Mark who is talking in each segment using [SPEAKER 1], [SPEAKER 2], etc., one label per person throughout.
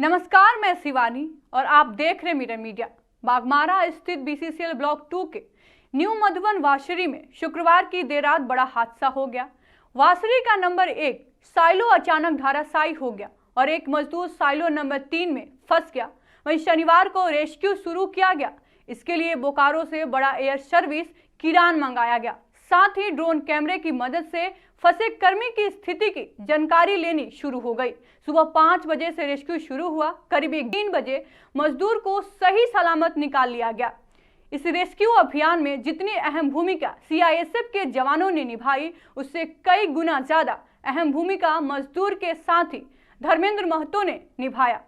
[SPEAKER 1] नमस्कार, मैं शिवानी और आप देख रहे मिरर मीडिया। बागमारा स्थित बीसीसीएल ब्लॉक 2 के न्यू मधुबन वाशरी में शुक्रवार की देर रात बड़ा हादसा हो गया। वाशरी का नंबर 1 साइलो अचानक धराशायी हो गया और एक मजदूर साइलो नंबर 3 में फंस गया। वहीं शनिवार को रेस्क्यू शुरू किया गया। इसके लिए बोकारो से बड़ा एयर सर्विस किरान मंगाया गया। साथ ही ड्रोन कैमरे की मदद से फंसे कर्मी की स्थिति की जानकारी लेनी शुरू हो गई। सुबह 5 बजे से रेस्क्यू शुरू हुआ। करीब 3 बजे मजदूर को सही सलामत निकाल लिया गया। इस रेस्क्यू अभियान में जितनी अहम भूमिका सीआईएसएफ के जवानों ने निभाई, उससे कई गुना ज्यादा अहम भूमिका मजदूर के साथी धर्मेंद्र महतो ने निभाया।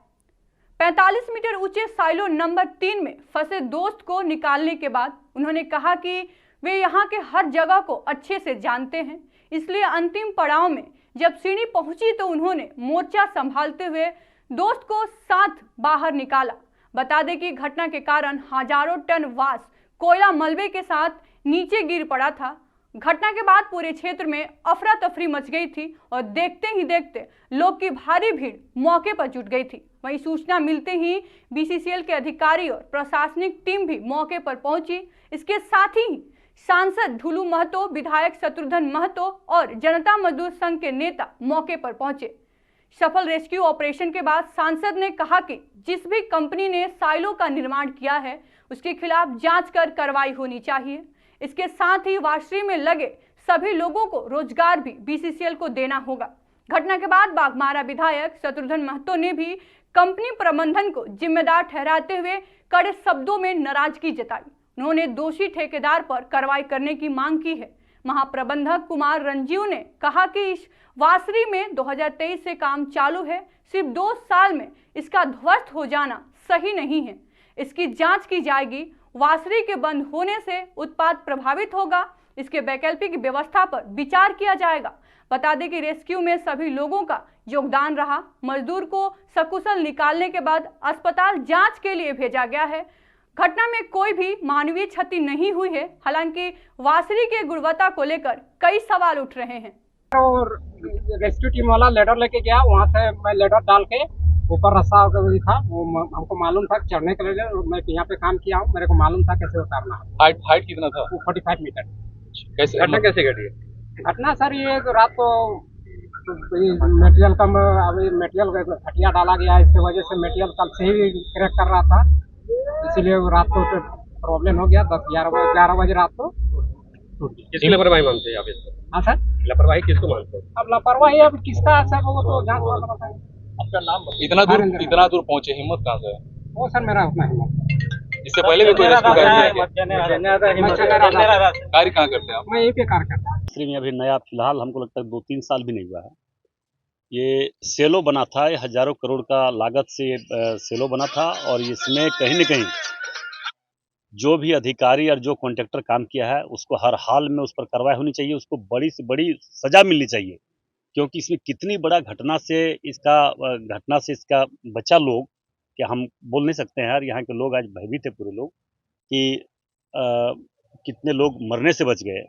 [SPEAKER 1] 45 मीटर ऊंचे साइलो नंबर 3 में फंसे दोस्त को निकालने के बाद उन्होंने कहा कि वे यहाँ के हर जगह को अच्छे से जानते हैं, इसलिए अंतिम पड़ाव में जब सीढ़ी पहुंची तो उन्होंने मोर्चा संभालते हुए दोस्त को साथ बाहर निकाला। बता दें कि घटना के कारण हजारों टन वास कोयला मलबे के साथ नीचे गिर पड़ा था। घटना के बाद पूरे क्षेत्र में अफरा तफरी मच गई थी और देखते ही देखते लोग की भारी भीड़ मौके पर जुट गई थी। वहीं सूचना मिलते ही बीसीसीएल के अधिकारी और प्रशासनिक टीम भी मौके पर पहुंची। इसके साथ ही सांसद ढुलू महतो, विधायक शत्रुघ्न महतो और जनता मजदूर संघ के नेता मौके पर पहुंचे। सफल रेस्क्यू ऑपरेशन के बाद सांसद ने कहा कि जिस भी कंपनी ने साइलो का निर्माण किया है उसके खिलाफ जांच कर कार्रवाई होनी चाहिए। इसके साथ ही वाशरी में लगे सभी लोगों को रोजगार भी बीसीसीएल को देना होगा। घटना के बाद बागमारा विधायक शत्रुघ्न महतो ने भी कंपनी प्रबंधन को जिम्मेदार ठहराते हुए कड़े शब्दों में नाराजगी जताई। उन्होंने दोषी ठेकेदार पर कार्रवाई करने की मांग की है। महाप्रबंधक कुमार रंजीव ने कहा कि इस वाशरी में 2023 से काम चालू है, सिर्फ 2 साल में इसका ध्वस्त हो जाना सही नहीं है। इसकी जांच की जाएगी। वाशरी के बंद होने से उत्पाद प्रभावित होगा, इसके वैकल्पिक व्यवस्था पर विचार किया जाएगा। बता दें कि रेस्क्यू में सभी लोगों का योगदान रहा। मजदूर को सकुशल निकालने के बाद अस्पताल जांच के लिए भेजा गया है। घटना में कोई भी मानवीय क्षति नहीं हुई है। हालांकि वाशरी के गुणवत्ता को लेकर कई सवाल उठ रहे हैं।
[SPEAKER 2] और रेस्क्यू टीम वाला लेडर लेके गया, वहाँ से मैं लेडर डाल के ऊपर रास्ता था, वो हमको मालूम था चढ़ने के लिए। मैं यहाँ पे काम किया हूँ, मेरे को मालूम था कैसे उतारना है।
[SPEAKER 3] हाइट कितना था?
[SPEAKER 2] 45 मीटर।
[SPEAKER 3] कैसे घटना कैसे घटी?
[SPEAKER 2] घटना सर ये तो रात को मटेरियल का अभी मटेरियल हटिया डाला गया, इसके वजह से मटेरियल कल से ही क्रैक कर रहा था, इसीलिए रात को प्रॉब्लम हो गया। 10-11 बजे रात को
[SPEAKER 3] किसकी लापरवाही मानते हैं आप इसको?
[SPEAKER 2] हाँ सर,
[SPEAKER 3] लापरवाही किसको मानते हैं?
[SPEAKER 2] अब लापरवाही अब किसका सर, वो तो जांच वाला बताएंगे।
[SPEAKER 3] आपका नाम? इतना दूर पहुंचे, हिम्मत कहाँ से है?
[SPEAKER 2] वो सर मेरा उतना हिम्मत।
[SPEAKER 3] इससे पहले भी कोई रेस्क्यू कार्य कहाँ करते हैं आप?
[SPEAKER 2] मैं यही पे कार्य करता हूँ।
[SPEAKER 4] में अभी नया फिलहाल हमको लगता है 2-3 साल भी नहीं हुआ है। ये सेलो बना था, ये हजारों करोड़ का लागत से सेलो बना था और इसमें कहीं न कहीं जो भी अधिकारी और जो कॉन्ट्रैक्टर काम किया है उसको हर हाल में उस पर कार्रवाई होनी चाहिए, उसको बड़ी से बड़ी सजा मिलनी चाहिए। क्योंकि इसमें कितनी बड़ा घटना से इसका बचा लोग, कि हम बोल नहीं सकते हैं यार। यहाँ के लोग आज भयभीत थे पूरे लोग कि कितने लोग मरने से बच गए।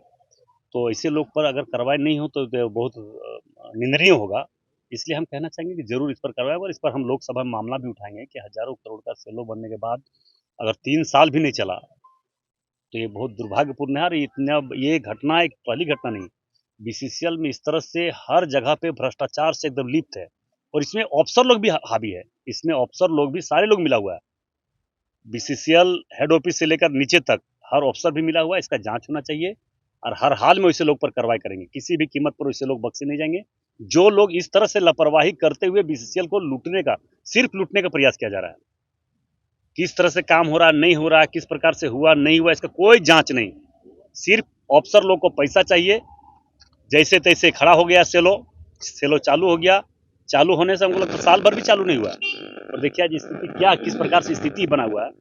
[SPEAKER 4] तो ऐसे लोग पर अगर कार्रवाई नहीं हो तो बहुत निंदनीय होगा। इसलिए हम कहना चाहेंगे कि जरूर इस पर कार्रवाई, और इस पर हम लोकसभा में मामला भी उठाएंगे कि हजारों करोड़ का सेलो बनने के बाद अगर 3 साल भी नहीं चला तो ये बहुत दुर्भाग्यपूर्ण है। और ये घटना एक पहली घटना नहीं, बीसीसीएल में इस तरह से हर जगह पे भ्रष्टाचार से एकदम लिप्त है और इसमें अफसर लोग भी हावी है। इसमें अफसर लोग भी, सारे लोग मिला हुआ है। बीसीसीएल हेड ऑफिस से लेकर नीचे तक हर अफसर भी मिला हुआ है। इसका जांच होना चाहिए और हर हाल में वैसे लोग पर कार्रवाई करेंगे। किसी भी कीमत पर वैसे लोग बख्शे नहीं जाएंगे। जो लोग इस तरह से लापरवाही करते हुए बीसीसीएल को सिर्फ लूटने का प्रयास किया जा रहा है। किस तरह से काम हो रहा, नहीं हो रहा, किस प्रकार से हुआ, नहीं हुआ, इसका कोई जांच नहीं। सिर्फ अफसर लोग को पैसा चाहिए। जैसे तैसे खड़ा हो गया सेलो चालू हो गया। चालू होने से हमको लगता है साल भर भी चालू नहीं हुआ। और देखिए आज स्थिति क्या, किस प्रकार से स्थिति बना हुआ है।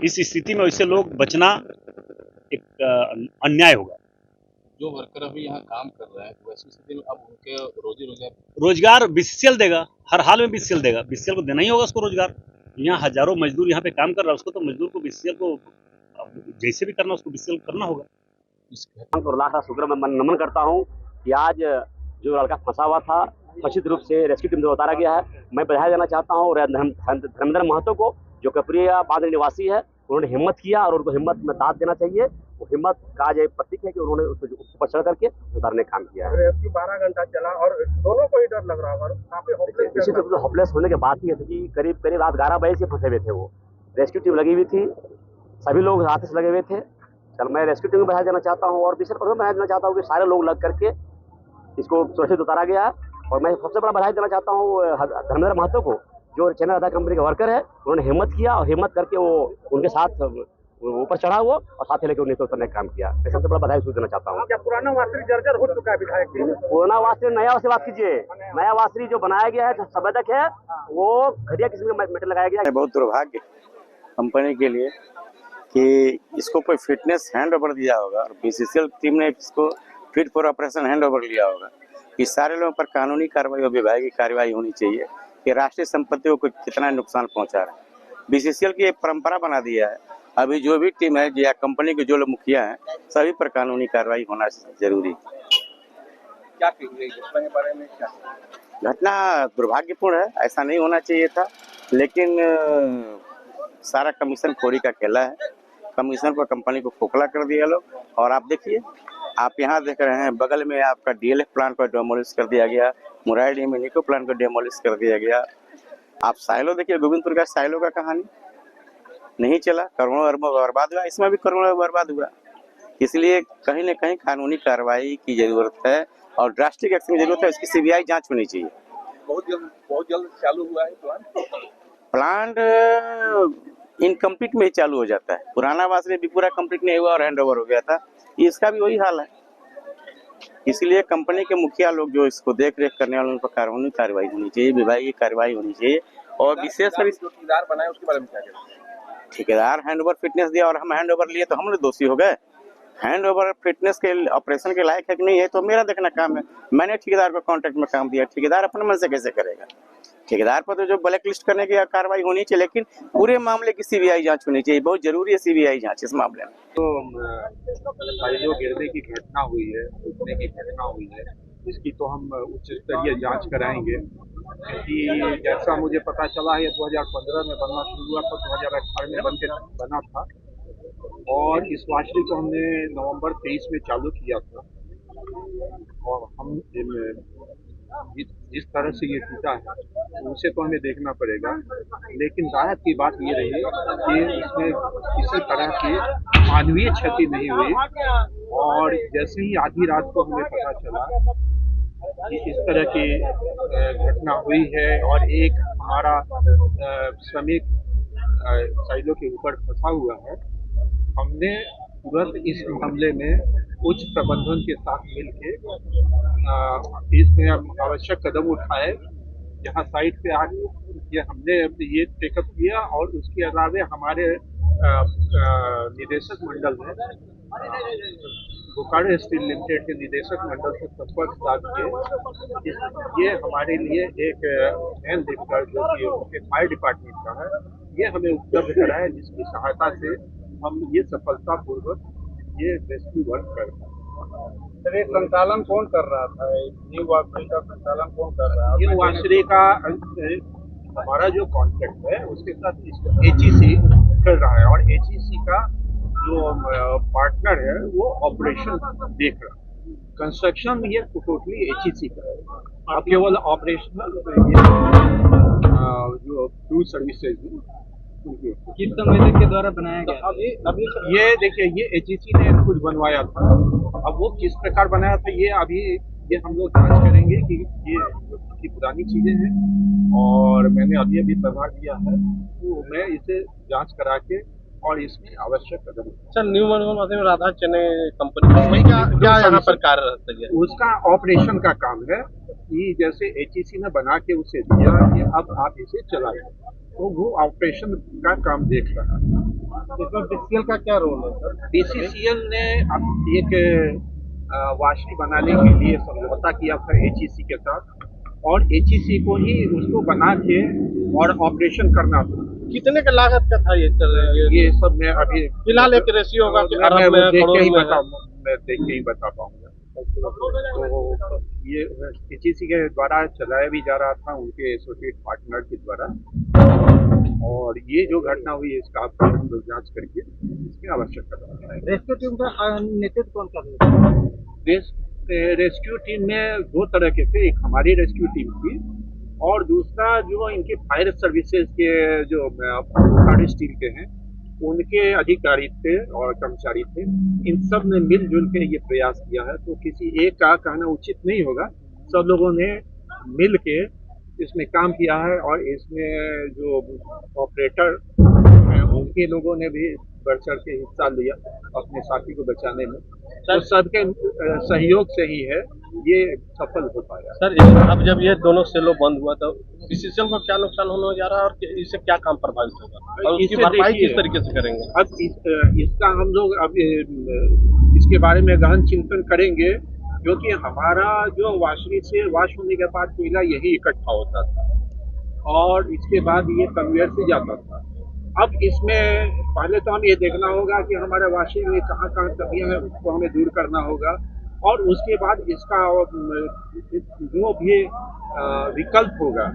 [SPEAKER 4] इस स्थिति में वैसे लोग बचना एक अन्याय होगा।
[SPEAKER 3] जो वर्कर अभी यहाँ काम कर रहे हैं वैसी स्थिति में अब उनके
[SPEAKER 4] रोजगार बीसीसीएल देगा, हर हाल में बीसीसीएल देगा। बीसीसीएल को देना ही होगा उसको रोजगार। यहाँ हजारों मजदूर यहाँ पे काम कर रहा है, उसको तो मजदूर को बीसीसीएल को जैसे भी करना उसको बीसीसीएल करना होगा।
[SPEAKER 5] तो लाख शुक्र मैं नमन करता हूँ कि आज जो लड़का फंसा हुआ था निश्चित रूप से रेस्क्यू टीम से उतारा गया है। मैं बधाई देना चाहता हूँ और धर्मेंद्र महतो को, जो कपरिया बांध निवासी है, उन्होंने हिम्मत किया और उनको हिम्मत में दाद देना चाहिए। वो हिम्मत का जो प्रतीक है कि उन्होंने उसको ऊपर चढ़ करके उतारने का काम किया है।
[SPEAKER 2] रेस्क्यू 12 घंटा चला और दोनों को ही डर लग रहा है, काफी
[SPEAKER 5] निश्चित रूप से होपलेस होने के बाद ही है कि करीब रात 11 बजे से फंसे हुए थे। वो रेस्क्यू टीम लगी हुई थी, सभी लोग हाथ से लगे हुए थे। चल मैं रेस्क्यू टीम को बधाई देना चाहता हूँ और विशेष पर बधाई देना चाहता हूँ कि सारे लोग लग करके इसको सुरक्षित उतारा गया है। और मैं सबसे बड़ा बधाई देना चाहता हूँ धर्मेंद्र महतो को, जो चैनल आधार कंपनी के वर्कर है। उन्होंने हिम्मत किया और हिम्मत करके वो उनके साथ ऊपर चढ़ा हुआ और साथ ही लेकर नीचे उतरने का काम किया। मैं सबसे बड़ा बधाई देना चाहता हूँ।
[SPEAKER 2] क्या पुराना वासरी जर्जर हो चुका है विधायक?
[SPEAKER 5] पुराना वासरी नया वासरी बात कीजिए। नया वासरी जो बनाया गया है, जो संवेदक है, वो घटिया किस्म का मेटल लगाया गया है।
[SPEAKER 6] बहुत दुर्भाग्य कंपनी के लिए कि इसको कोई फिटनेस हैंड ओवर दिया होगा और बीसीसीएल टीम ने इसको fit for operation hand over लिया होगा। इस सारे लोगों पर कानूनी कार्रवाई और विभागीय कार्रवाई होनी चाहिए कि राष्ट्रीय संपत्ति को कितना नुकसान पहुंचा रहा है। बीसीसीएल की एक परंपरा बना दिया है, अभी जो भी टीम है या कंपनी के जो लोग मुखिया हैं, सभी पर कानूनी कार्रवाई होना जरूरी है।
[SPEAKER 3] क्या कहिए घटना के बारे में? क्या
[SPEAKER 6] घटना दुर्भाग्यपूर्ण है, ऐसा नहीं होना चाहिए था, लेकिन सारा कमीशन खोरी का खेला है। कमीशन पर कंपनी को खोखला कर दिया लोग। और आप देखिए, आप यहाँ देख रहे हैं बगल में आपका डीएलएफ प्लांट को डेमोलिश कर दिया गया, मुराइडी में निको प्लांट को डेमोलिश कर दिया गया। आप साइलो देखिए, गोविंदपुर का साइलो का कहानी नहीं चला, करोड़ों अरबों बर्बाद हुआ, इसमें भी करोड़ों बर्बाद हुआ। इसलिए कहीं न कहीं कानूनी कार्रवाई की जरूरत है और ड्रास्टिक एक्शन की जरूरत है। इसकी सीबीआई जांच होनी चाहिए।
[SPEAKER 3] बहुत जल्द चालू हुआ है
[SPEAKER 6] प्लांट इनकम्प्लीट में ही चालू हो जाता है। पुराना वासरी भी पूरा कंप्लीट नहीं हुआ और हैंड ओवर हो गया था। इसका भी वही हाल है। इसलिए कंपनी के मुखिया लोग जो इसको देख रेख करने वालों पर कानूनी कार्रवाई होनी चाहिए, विभागीय कार्रवाई होनी चाहिए। और विशेषकर
[SPEAKER 3] ठेकेदार बनाए उसके बारे में क्या कहते हैं?
[SPEAKER 6] ठेकेदार हैंड ओवर फिटनेस दिया और हम हैंड ओवर लिए तो हम लोग दोषी हो गए। हैंड ओवर फिटनेस के ऑपरेशन के लायक है कि नहीं है तो मेरा देखना काम है। मैंने ठेकेदार को कॉन्ट्रैक्ट में काम दिया, ठेकेदार अपने मन से कैसे करेगा? ठेकेदार पर तो जो ब्लैक लिस्ट करने की कार्रवाई होनी चाहिए, लेकिन पूरे मामले की सीबीआई जांच होनी चाहिए। बहुत जरूरी है सीबीआई जांच इस मामले में।
[SPEAKER 7] तो जो गिरने की घटना हुई है, टूटने की घटना हुई है, इसकी तो हम उच्च स्तरीय जांच कराएंगे, क्योंकि जैसा मुझे पता चला है 2015 में बनना शुरू हुआ था, 2018 में बना था और इस वाशरी को हमने नवंबर 23 में चालू किया था। और हम जिस तरह से ये टूटा है उसे तो हमें देखना पड़ेगा, लेकिन राहत की बात ये रही कि इसमें किसी तरह की मानवीय क्षति नहीं हुई। और जैसे ही आधी रात को हमें पता चला कि इस तरह की घटना हुई है और एक हमारा श्रमिक साइलो के ऊपर फंसा हुआ है, हमने तुरंत इस मामले में उच्च प्रबंधन के साथ मिलके इसमें आवश्यक कदम उठाए। जहां साइट पे आके हमने ये चेकअप किया और उसके अलावा हमारे निदेशक मंडल में बोकारो स्टील लिमिटेड के निदेशक मंडल से संपर्क साध के ये हमारे लिए एक मैन लिफ्टर जो कि फायर डिपार्टमेंट का है, ये हमें उपलब्ध कराया, जिसकी सहायता से हम ये सफलतापूर्वक ये रेस्क्यू वर्क कर रहे हैं।
[SPEAKER 2] सर, ये संचालन कौन कर रहा था? न्यू वाशरी का संचालन कौन कर रहा है?
[SPEAKER 7] न्यू वाशरी का हमारा जो कॉन्ट्रैक्ट है उसके साथ एचईसी कर रहा है और एचईसी का जो पार्टनर है वो ऑपरेशन देख रहा है। कंस्ट्रक्शन ये टोटली एचईसी का है और केवल ऑपरेशनल जो क्रूज सर्विसेज
[SPEAKER 2] किस संवेदक के द्वारा बनाया गया?
[SPEAKER 7] अभी ये देखिए, ये एचईसी ने खुद बनवाया था। अब वो किस प्रकार बनाया था ये हम लोग जांच करेंगे कि ये पुरानी चीजें हैं और मैंने अभी प्रभार दिया है, तो मैं इसे जांच करा के और इसमें आवश्यक कदम।
[SPEAKER 2] Sir, new Madhuban Radha Chennai company क्या यहाँ पर कार्यरत है?
[SPEAKER 7] उसका ऑपरेशन का काम है कि जैसे एचईसी ने बना के उसे दिया कि अब आप इसे चलाएं, तो वो ऑपरेशन का काम देख रहा है।
[SPEAKER 2] इसमें बीसीसीएल का क्या रोल है सर?
[SPEAKER 7] बीसीसीएल ने अब एक वाशरी बनाने के लिए समझौता किया था एचईसी के साथ और एचईसी को ही उसको बना के और ऑपरेशन करना था।
[SPEAKER 2] कितने का लागत का था ये सर?
[SPEAKER 7] ये सब मैं अभी
[SPEAKER 2] फिलहाल एक रेशियो होगा कि
[SPEAKER 7] मैं देख के ही बता पाऊंगा। तो ये एचईसी के द्वारा चलाया भी जा रहा था, उनके एसोसिएट पार्टनर के द्वारा। और ये जो घटना हुई है इसका आप हम लोग जांच करके इसकी आवश्यक कदम उठाएंगे।
[SPEAKER 2] रेस्क्यू टीम का नेतृत्व कौन कर रहा है?
[SPEAKER 7] रेस्क्यू टीम में दो तरह के थे, एक हमारी रेस्क्यू टीम थी और दूसरा जो इनके फायर सर्विसेज के जो बोकारो स्टील के हैं उनके अधिकारी थे और कर्मचारी थे। इन सब ने मिलजुल के ये प्रयास किया है, तो किसी एक का कहना उचित नहीं होगा। सब लोगों ने मिल के इसमें काम किया है और इसमें जो ऑपरेटर हैं उनके लोगों ने भी बढ़ चढ़ के हिस्सा लिया अपने साथी को बचाने में। तो सबके सहयोग से ही है ये सफल हो पाया।
[SPEAKER 8] सर अब जब ये दोनों सेलो बंद हुआ तो बीसीसीएल को क्या नुकसान होने जा रहा है और इससे क्या काम प्रभावित होगा और उसकी भरपाई किस तरीके से करेंगे?
[SPEAKER 7] अब इसका हम लोग अब इसके बारे में गहन चिंतन करेंगे, क्योंकि हमारा जो वाशरी से वाश होने के बाद कोयला यही इकट्ठा होता था और इसके बाद ये कन्वेयर से जाता था। अब इसमें पहले तो हम ये देखना होगा कि हमारे वाशरी में कहाँ कहाँ कमियाँ हैं, उसको हमें दूर करना होगा और उसके बाद इसका जो भी विकल्प होगा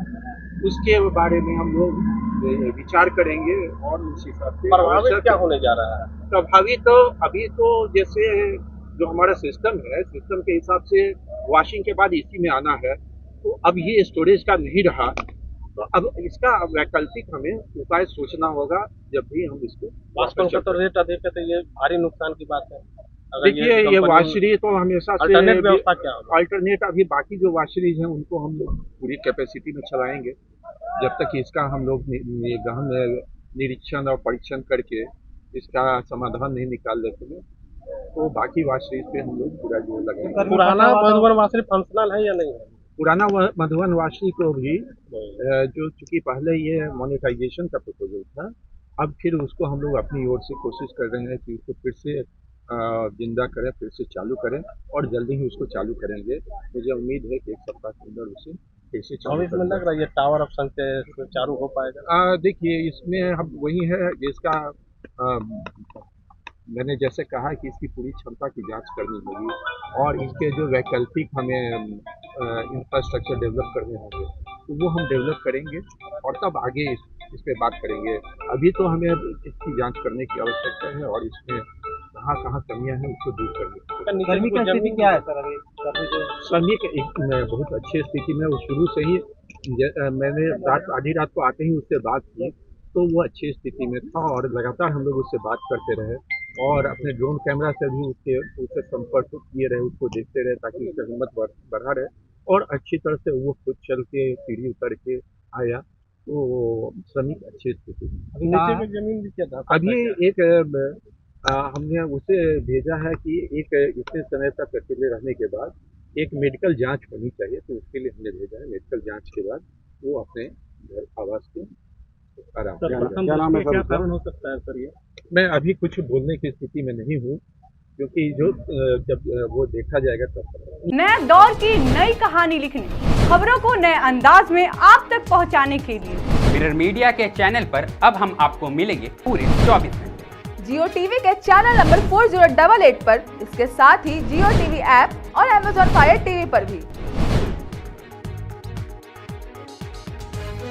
[SPEAKER 7] उसके बारे में हम लोग विचार करेंगे और उस हिसाब से
[SPEAKER 8] प्रभावित क्या होने जा रहा है।
[SPEAKER 7] प्रभावित तो अभी तो जैसे जो हमारा सिस्टम है, सिस्टम के हिसाब से वॉशिंग के बाद इसी में आना है, तो अब ये स्टोरेज का नहीं रहा, तो अब इसका वैकल्पिक हमें उपाय सोचना होगा जब भी हम इसको।
[SPEAKER 8] तो रेट अधिक है तो ये भारी नुकसान की बात है।
[SPEAKER 7] देखिए ये वाशरी तो हमेशा से
[SPEAKER 8] व्यवस्था क्या होगा?
[SPEAKER 7] अल्टरनेट अभी बाकी जो वाशरीज हैं उनको हम लोग पूरी कैपेसिटी में चलाएंगे जब तक इसका हम लोग गहन निरीक्षण और परीक्षण करके इसका समाधान नहीं निकाल लेते हैं, तो बाकी वाशरीज पे हम लोग पूरा जोर लगाएंगे।
[SPEAKER 8] पुराना मधुबन वाशरी फंक्शनल है या नहीं है?
[SPEAKER 7] पुराना मधुबन वाशरी को भी जो चूंकि पहले ये मोनेटाइजेशन का प्रपोजल था, अब फिर उसको हम लोग अपनी ओर से कोशिश कर रहे हैं कि उसको फिर से जिंदा करें, फिर से चालू करें और जल्दी ही उसको चालू करेंगे। मुझे उम्मीद है कि एक सप्ताह के अंदर उसे फिर से चालू
[SPEAKER 8] में लग रहा है ये टावर ऑप्शन से चालू हो पाएगा।
[SPEAKER 7] देखिए इसमें हम वही है जिसका मैंने जैसे कहा कि इसकी पूरी क्षमता की जांच करनी होगी और इसके जो वैकल्पिक हमें इंफ्रास्ट्रक्चर डेवलप करने होंगे तो वो हम डेवलप करेंगे और तब आगे इस पे बात करेंगे। अभी तो हमें इसकी जांच करने की आवश्यकता है और इसमें कहाँ कहाँ कमियां हैं उसको दूर करने।
[SPEAKER 2] गर्मी की स्थिति क्या है सर अभी?
[SPEAKER 7] गर्मी के बहुत अच्छी स्थिति में, वो शुरू से ही मैंने आधी रात को आते ही उससे बात की तो वो अच्छी स्थिति में था और लगातार हम लोग उससे बात करते रहे और अपने ड्रोन कैमरा से भी उससे संपर्क किए रहे, उसको देखते रहे ताकि उसका हिम्मत बढ़ा रहे और अच्छी तरह से वो खुद चल के सीढ़ी उतर के आया। तो श्रमिक अच्छी स्थिति में।
[SPEAKER 8] नीचे में जमीन भी क्या था?
[SPEAKER 7] अभी एक हमने उसे भेजा है कि एक इतने समय तक अकेले रहने के बाद एक मेडिकल जांच होनी चाहिए, तो उसके लिए हमने भेजा है। मेडिकल जांच के बाद वो अपने आवास के आराम।
[SPEAKER 8] क्या नाम है, क्या कारण हो सकता है सर? ये
[SPEAKER 7] मैं अभी कुछ बोलने की स्थिति में नहीं हूँ क्योंकि जब वो देखा जाएगा तब।
[SPEAKER 1] नए दौर की नई कहानी लिखने, खबरों को नए अंदाज में आप तक पहुंचाने के लिए
[SPEAKER 9] मिरर मीडिया के चैनल पर अब हम आपको मिलेंगे पूरे 24 घंटे।
[SPEAKER 10] जियो टीवी के चैनल नंबर 4088 पर, इसके साथ ही जियो टीवी ऐप और Amazon Fire TV पर भी।